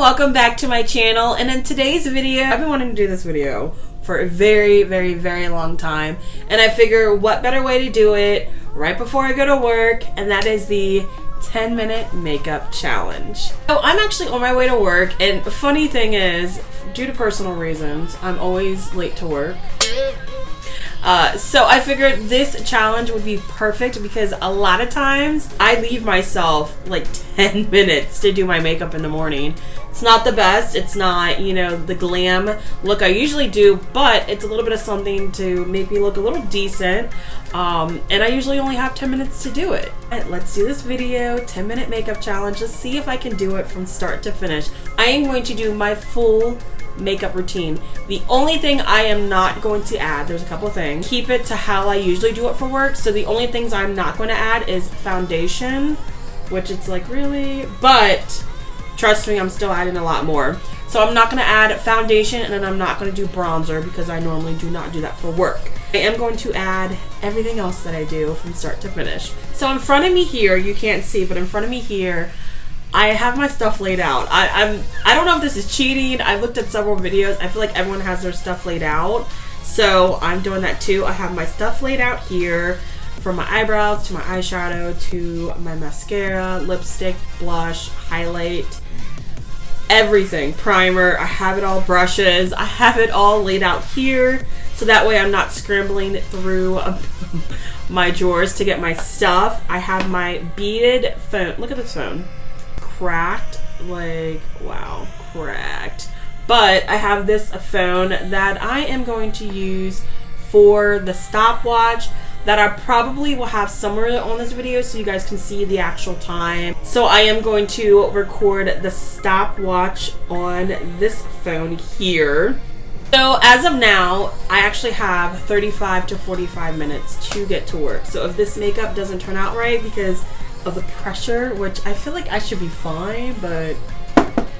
welcome back to my channel. And in today's video, I've been wanting to do this video for a very long time, and I figure what better way to do it right before I go to work, and that is the 10-minute makeup challenge. So I'm actually on my way to work, and the funny thing is, due to personal reasons, I'm always late to work. So I figured this challenge would be perfect because a lot of times I leave myself like 10 minutes to do my makeup in the morning. It's not the best. It's not, you know, the glam look I usually do, but it's a little bit of something to make me look a little decent. And I usually only have 10 minutes to do it. Right, let's do this video, 10-minute makeup challenge. Let's see if I can do it from start to finish. I am going to do my full makeup routine. The only thing I am not going to add, there's a couple things, keep it to how I usually do it for work. So the only things I'm not going to add is foundation, which it's like really, but trust me, I'm still adding a lot more. So I'm not going to add foundation, and then I'm not going to do bronzer because I normally do not do that for work. I am going to add everything else that I do from start to finish. So in front of me here, you can't see, but in front of me here, I have my stuff laid out. I don't know if this is cheating. I've looked at several videos. I feel like everyone has their stuff laid out. So I'm doing that too. I have my stuff laid out here, from my eyebrows to my eyeshadow to my mascara, lipstick, blush, highlight, everything, primer. I have it all, brushes. I have it all laid out here. So that way I'm not scrambling through my drawers to get my stuff. I have my beaded phone. Look at this phone. Cracked, like, wow, cracked. But I have this phone that I am going to use for the stopwatch that I probably will have somewhere on this video so you guys can see the actual time. So I am going to record the stopwatch on this phone here. So as of now, I actually have 35 to 45 minutes to get to work. So if this makeup doesn't turn out right because of the pressure, which I feel like I should be fine, but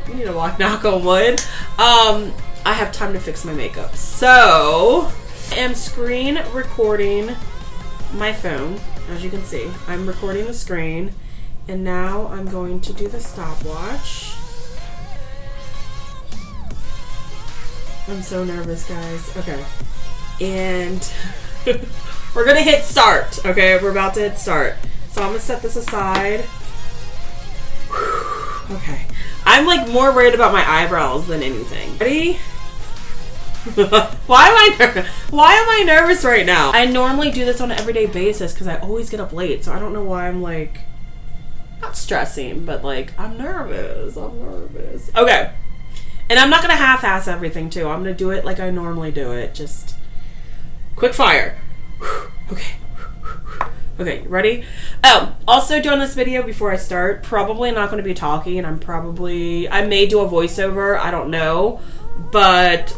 we need to knock on wood, I have time to fix my makeup. So I am screen recording my phone. As you can see, I'm recording the screen, and now I'm going to do the stopwatch. I'm so nervous, guys. Okay, and we're gonna hit start. Okay, we're about to hit start. So I'm gonna set this aside. Okay. I'm like more worried about my eyebrows than anything. Ready? Why am I nervous right now? I normally do this on an everyday basis because I always get up late. So I don't know why I'm like, not stressing, but like I'm nervous. I'm nervous. Okay. And I'm not gonna half-ass everything too. I'm gonna do it like I normally do it. Just quick fire. Okay. Okay, ready? Oh, also doing this video before I start, probably not going to be talking. I may do a voiceover, I don't know. But,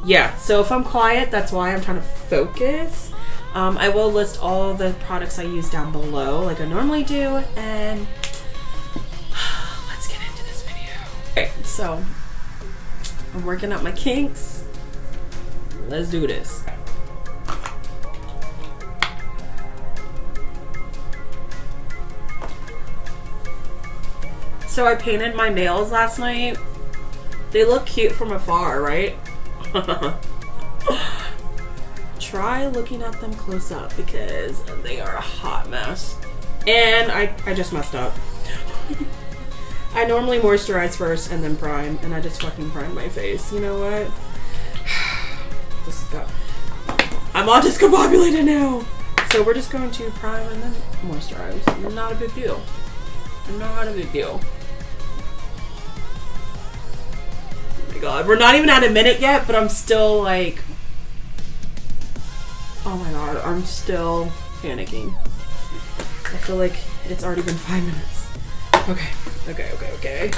yeah. So if I'm quiet, that's why I'm trying to focus. I will list all the products I use down below, like I normally do. And let's get into this video. Okay, so I'm working out my kinks. Let's do this. So I painted my nails last night. They look cute from afar, right? Try looking at them close up because they are a hot mess. And I just messed up. I normally moisturize first and then prime, and I just fucking prime my face. You know what? This is go. I'm all discombobulated now. So we're just going to prime and then moisturize. Not a big deal. Not a big deal. God, we're not even at a minute yet, but I'm still like, oh my god, I'm still panicking. I feel like it's already been 5 minutes. Okay.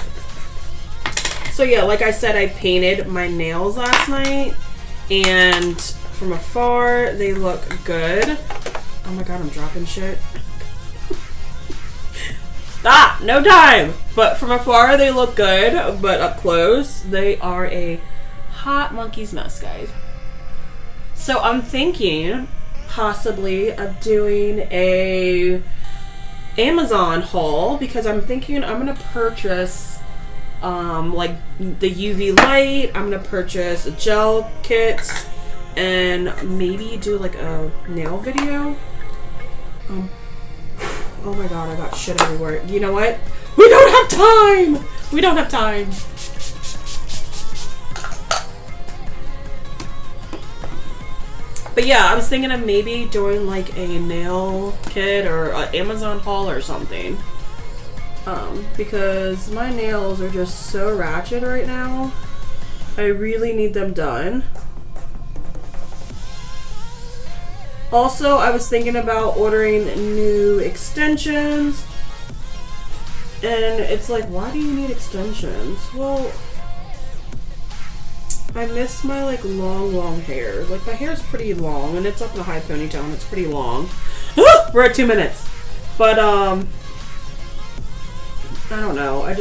So yeah, like I said, I painted my nails last night, and from afar, they look good. Oh my god, I'm dropping shit. Ah, no time. But from afar, they look good, but up close, they are a hot monkey's mess, guys. So I'm thinking possibly of doing a Amazon haul because I'm thinking I'm gonna purchase like the UV light. I'm gonna purchase gel kits and maybe do like a nail video. Oh my god, I got shit everywhere. You know what? We don't have time! We don't have time. But yeah, I was thinking of maybe doing like a nail kit or an Amazon haul or something. Because my nails are just so ratchet right now. I really need them done. Also, I was thinking about ordering new extensions. And it's like, why do you need extensions? Well, I miss my like long hair. Like my hair is pretty long and it's up in a high ponytail and it's pretty long. We're at 2 minutes. But I don't know. I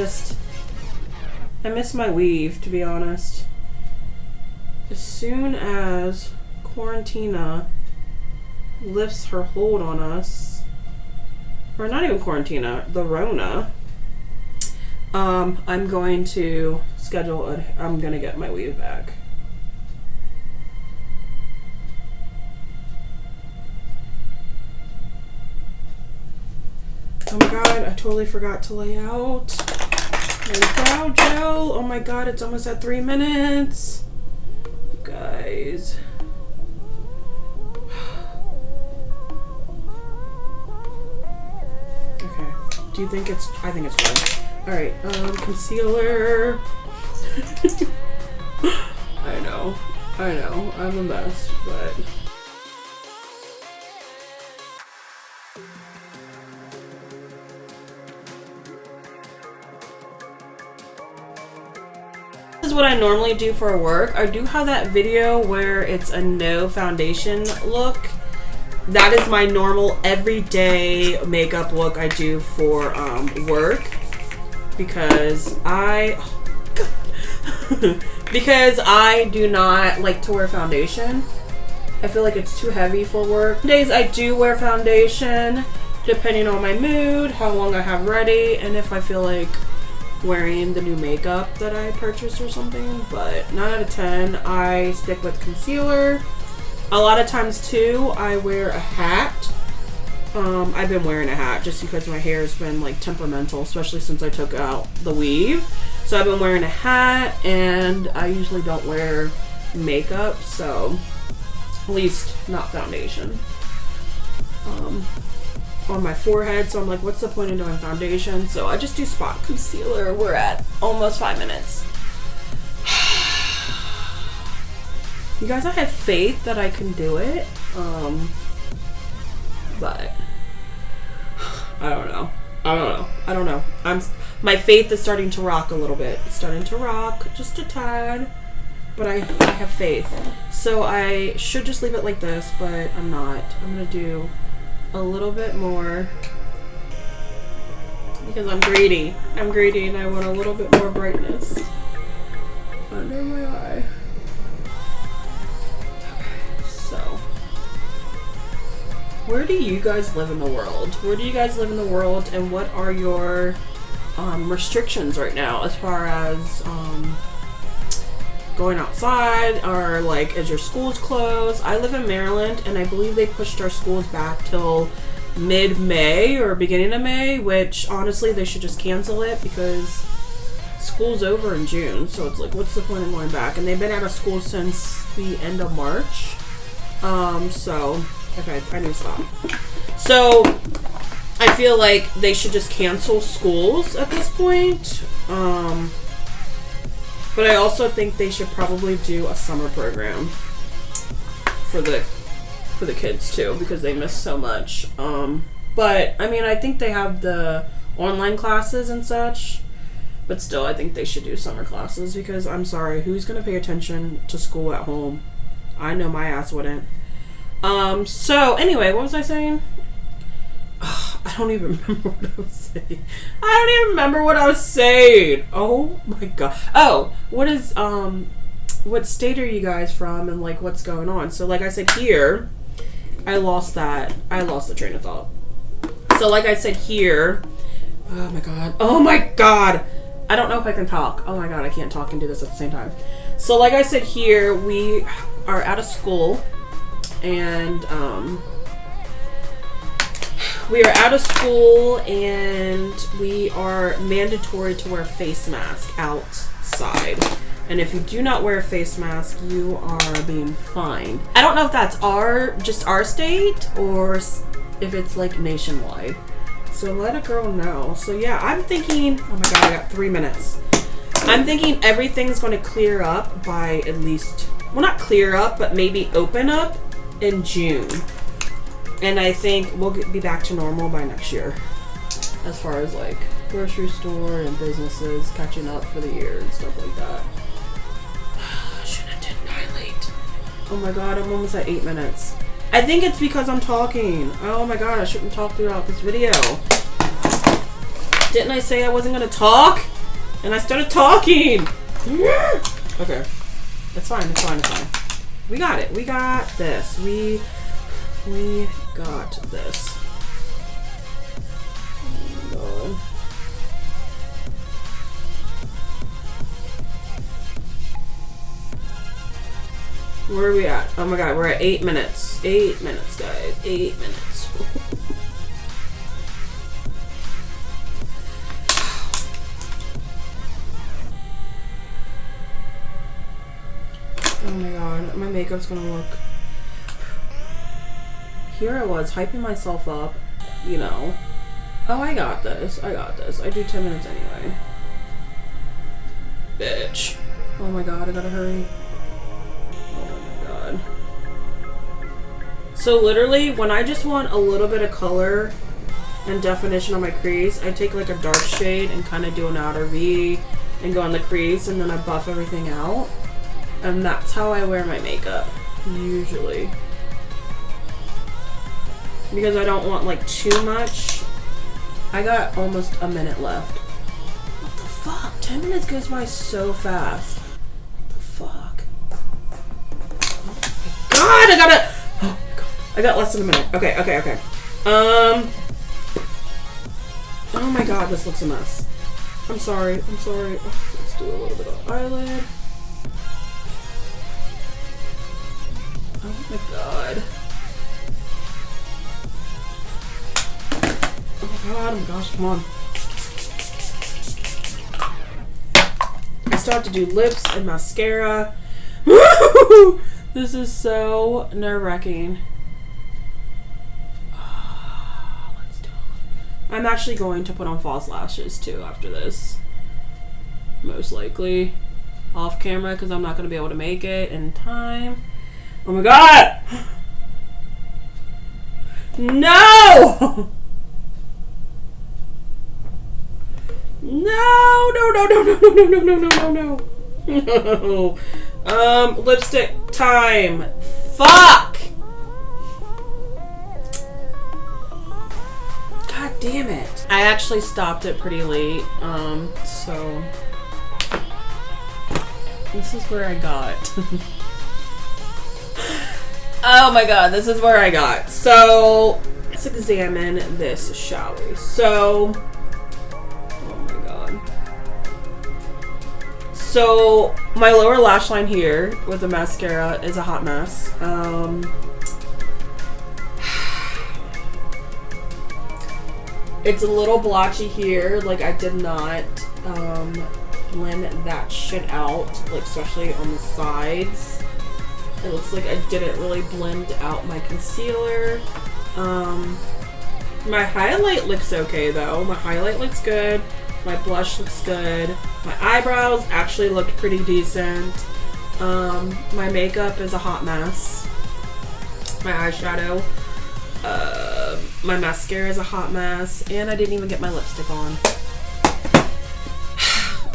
miss my weave, to be honest. As soon as Quarantina lifts her hold on us, or not even Quarantina, the Rona, I'm going to schedule I'm gonna get my weave back. Oh my god, I totally forgot to lay out my brow gel. Oh my god, it's almost at 3 minutes. You guys. Okay. Do you think it's... I think it's fine. Alright, concealer. I know, I'm a mess, but... This is what I normally do for work. I do have that video where it's a no foundation look. That is my normal everyday makeup look I do for work. Because because I do not like to wear foundation. I feel like it's too heavy for work. Some days I do wear foundation, depending on my mood, how long I have ready, and if I feel like wearing the new makeup that I purchased or something. But 9 out of 10, I stick with concealer. A lot of times too, I wear a hat. I've been wearing a hat just because my hair has been like temperamental, especially since I took out the weave. So I've been wearing a hat, and I usually don't wear makeup, so at least not foundation. On my forehead, so I'm like, what's the point of doing foundation? So I just do spot concealer. We're at almost 5 minutes. You guys, I have faith that I can do it. But I don't know. My faith is starting to rock a little bit. It's starting to rock just a tad, but I have faith. So I should just leave it like this, but I'm not. I'm gonna do a little bit more because I'm greedy. I'm greedy and I want a little bit more brightness under my eye. Where do you guys live in the world? Where do you guys live in the world, and what are your restrictions right now as far as going outside, or like, is your schools closed? I live in Maryland, and I believe they pushed our schools back till mid-May or beginning of May, which honestly they should just cancel it because school's over in June, so it's like, what's the point of going back? And they've been out of school since the end of March. So okay, I need to stop. So I feel like they should just cancel schools at this point. But I also think they should probably do a summer program for the kids too, because they miss so much. But I mean, I think they have the online classes and such, but still I think they should do summer classes, because I'm sorry, who's gonna pay attention to school at home? I know my ass wouldn't. So anyway, what was I saying? Ugh, I don't even remember what I was saying. Oh my god. Oh, what state are you guys from, and like what's going on? So like I said, here I lost the train of thought. So like I said here, oh my god, oh my god, I don't know if I can talk. Oh my god, I can't talk and do this at the same time. So like I said here, we are out of school, and we are out of school, and we are mandatory to wear a face mask outside. And if you do not wear a face mask, you are being fined. I don't know if that's just our state or if it's like nationwide. So let a girl know. So yeah, I'm thinking, oh my god, I got 3 minutes. I'm thinking everything's going to clear up by at least, well, not clear up, but maybe open up in June. And I think we'll be back to normal by next year. As far as like grocery store and businesses catching up for the year and stuff like that. Shouldn't dilate. Oh my god, I'm almost at 8 minutes. I think it's because I'm talking. Oh my god, I shouldn't talk throughout this video. Didn't I say I wasn't gonna talk? And I started talking. Okay. It's fine, it's fine, it's fine. We got it. We got this. We got this. Oh my god. Where are we at? Oh my god, we're at 8 minutes. 8 minutes, guys. 8 minutes. Oh my god, my makeup's gonna look... Here I was, hyping myself up, you know. Oh, I got this. I got this. I do 10 minutes anyway. Bitch. Oh my god, I gotta hurry. So literally, when I just want a little bit of color and definition on my crease, I take like a dark shade and kind of do an outer V and go on the crease, and then I buff everything out. And that's how I wear my makeup, usually. Because I don't want like too much. I got almost a minute left. What the fuck? 10 minutes goes by so fast. What the fuck? Oh my god, I gotta... I got less than a minute. Okay, okay, okay. Oh my god, this looks a mess. I'm sorry, I'm sorry. Let's do a little bit of eyelid. Oh my god. Oh my god, oh my gosh, come on. I still have to do lips and mascara. This is so nerve-wracking. I'm actually going to put on false lashes too after this. Most likely. Off camera because I'm not going to be able to make it in time. Oh my god! No! No! No, no, no, no, no, no, no, no, no, no. No. Lipstick time. Fuck! God damn it. I actually stopped it pretty late, so this is where I got. Oh my god, this is where I got. So let's examine this, shall we? So, oh my god. So my lower lash line here with the mascara is a hot mess. It's a little blotchy here, like I did not blend that shit out, like especially on the sides. It looks like I didn't really blend out my concealer. My highlight looks okay though. My highlight looks good. My blush looks good. My eyebrows actually looked pretty decent. My makeup is a hot mess. My eyeshadow. My mascara is a hot mess, and I didn't even get my lipstick on.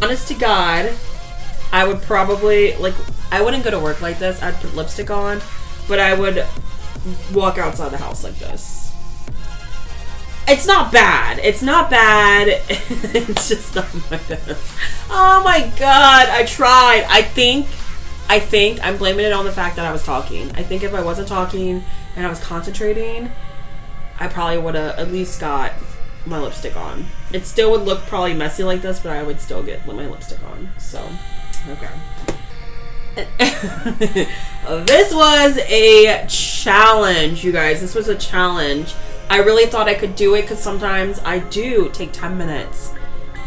Honest to God, I would probably, like, I wouldn't go to work like this. I'd put lipstick on, but I would walk outside the house like this. It's not bad. It's not bad. It's just not my best. Oh my god, I tried. I think I'm blaming it on the fact that I was talking. I think if I wasn't talking and I was concentrating, I probably would have at least got my lipstick on. It still would look probably messy like this, but I would still get my lipstick on. So, okay. This was a challenge, you guys. This was a challenge. I really thought I could do it because sometimes I do take 10 minutes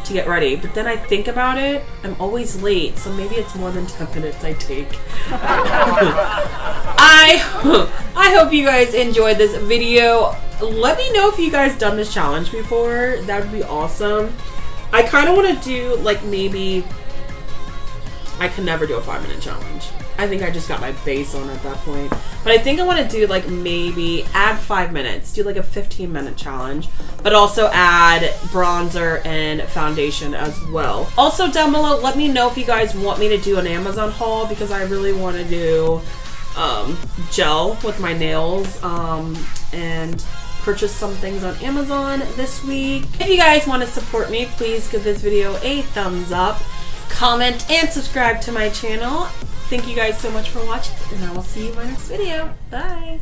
to get ready, but then I think about it, I'm always late, so maybe it's more than 10 minutes I take. I hope you guys enjoyed this video. Let me know if you guys done this challenge before. That would be awesome. I kind of want to do like maybe I can never do a 5-minute challenge. I think I just got my base on at that point. But I think I want to do like maybe add 5 minutes, do like a 15-minute challenge, but also add bronzer and foundation as well. Also down below, let me know if you guys want me to do an Amazon haul because I really want to do gel with my nails and purchase some things on Amazon this week. If you guys want to support me, please give this video a thumbs up. Comment and subscribe to my channel. Thank you guys so much for watching, and I will see you in my next video. Bye.